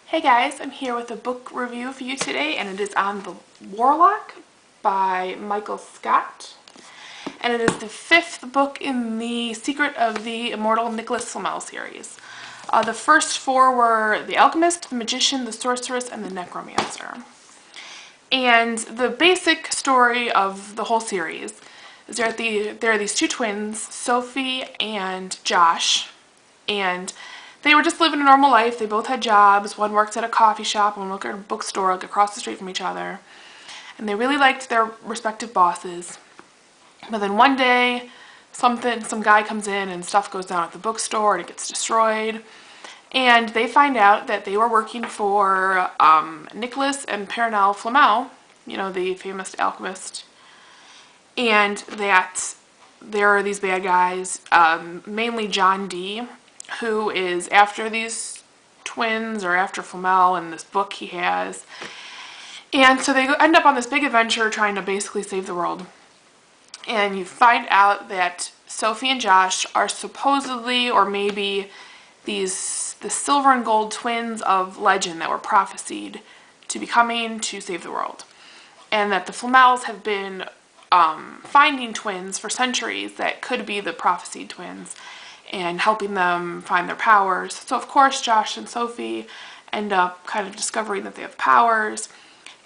Hey guys, I'm here with a book review for you today, and it is on The Warlock by Michael Scott. And it is the fifth book in the Secret of the Immortal Nicholas Flamel series. The first four were The Alchemist, the Magician, the Sorceress, and the Necromancer. And the basic story of the whole series is there are these two twins, Sophie and Josh, and they were just living a normal life. They both had jobs. One worked at a coffee shop, one worked at a bookstore, like across the street from each other. And they really liked their respective bosses. But then one day, some guy comes in and stuff goes down at the bookstore and it gets destroyed. And they find out that they were working for Nicholas and Pernell Flamel, you know, the famous alchemist. And that there are these bad guys, mainly John Dee, who is after these twins, or after Flamel in this book he has. And so they end up on this big adventure trying to basically save the world. And you find out that Sophie and Josh are supposedly, or maybe, the silver and gold twins of legend that were prophesied to be coming to save the world. And that the Flamels have been finding twins for centuries that could be the prophesied twins, and helping them find their powers. So of course Josh and Sophie end up kind of discovering that they have powers,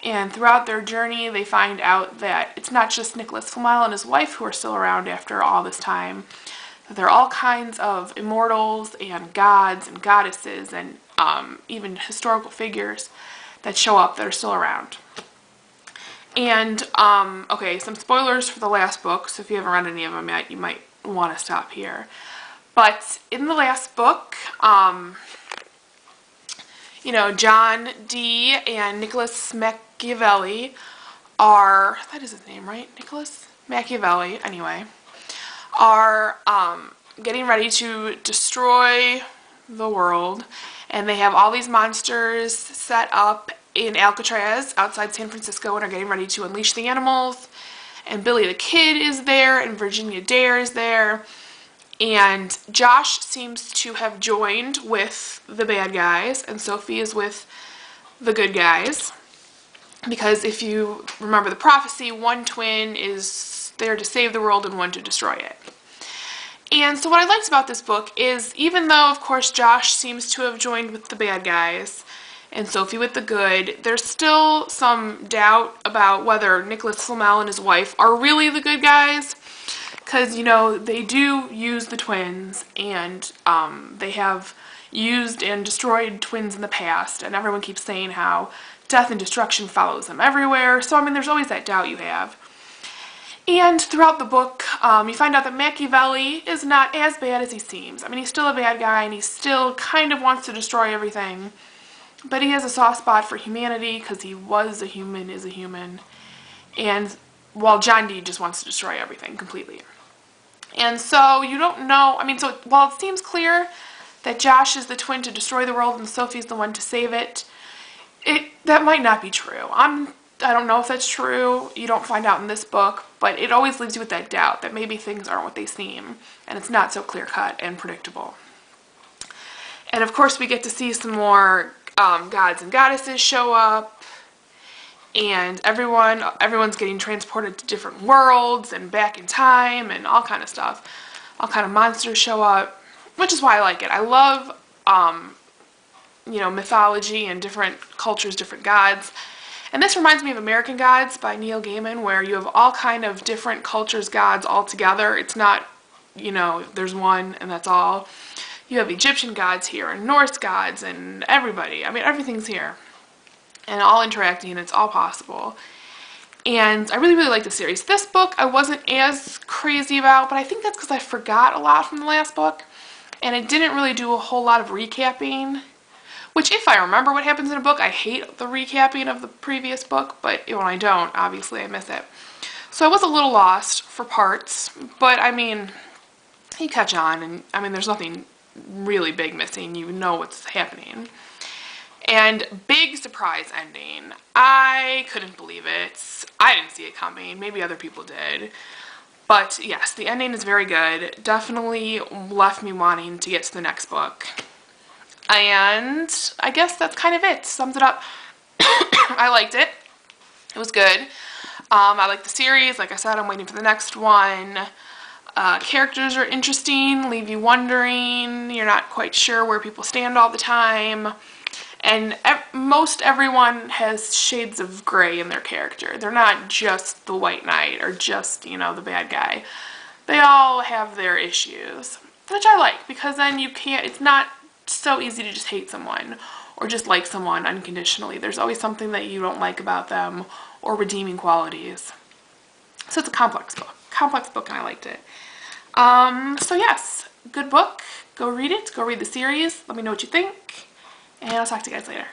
and throughout their journey they find out that it's not just Nicholas Flamel and his wife who are still around after all this time, that there are all kinds of immortals and gods and goddesses and even historical figures that show up that are still around. And, okay, some spoilers for the last book, so if you haven't read any of them yet, you might want to stop here. But in the last book, you know, John Dee and Nicholas Machiavelli are, that is his name, right? Nicholas Machiavelli, anyway, are getting ready to destroy the world. And they have all these monsters set up in Alcatraz outside San Francisco and are getting ready to unleash the animals. And Billy the Kid is there, and Virginia Dare is there. And Josh seems to have joined with the bad guys, and Sophie is with the good guys. Because if you remember the prophecy, one twin is there to save the world and one to destroy it. And so what I liked about this book is, even though, of course, Josh seems to have joined with the bad guys and Sophie with the good, there's still some doubt about whether Nicholas Flamel and his wife are really the good guys. Because, you know, they do use the twins, and they have used and destroyed twins in the past, and everyone keeps saying how death and destruction follows them everywhere. So, I mean, there's always that doubt you have. And throughout the book, you find out that Machiavelli is not as bad as he seems. I mean, he's still a bad guy, and he still kind of wants to destroy everything. But he has a soft spot for humanity, because he was a human, is a human. And while John Dee just wants to destroy everything completely. And so you don't know, I mean, so while it seems clear that Josh is the twin to destroy the world and Sophie's the one to save it, that might not be true. I don't know if that's true. You don't find out in this book, but it always leaves you with that doubt that maybe things aren't what they seem, and it's not so clear-cut and predictable. And of course we get to see some more gods and goddesses show up. And everyone's getting transported to different worlds and back in time and all kind of stuff. All kind of monsters show up, which is why I like it. I love, you know, mythology and different cultures, different gods. And this reminds me of American Gods by Neil Gaiman, where you have all kind of different cultures' gods all together. It's not, you know, there's one and that's all. You have Egyptian gods here and Norse gods and everybody. I mean, everything's here. And all interacting, and it's all possible. And I really, really like the series. This book I wasn't as crazy about, but I think that's because I forgot a lot from the last book, and it didn't really do a whole lot of recapping, which, if I remember what happens in a book, I hate the recapping of the previous book, but when I don't, obviously I miss it. So I was a little lost for parts, but I mean, you catch on, and I mean, there's nothing really big missing. You know what's happening. And big surprise ending. I couldn't believe it. I didn't see it coming. Maybe other people did. But yes, the ending is very good. Definitely left me wanting to get to the next book. And I guess that's kind of it. Sums it up. I liked it. It was good. I like the series. Like I said, I'm waiting for the next one. Characters are interesting, leave you wondering. You're not quite sure where people stand all the time. And most everyone has shades of gray in their character. They're not just the White Knight or just, you know, the bad guy. They all have their issues, which I like, because then you can't, it's not so easy to just hate someone or just like someone unconditionally. There's always something that you don't like about them or redeeming qualities. So it's a complex book, and I liked it. So yes, good book. Go read it. Go read the series. Let me know what you think, and I'll talk to you guys later.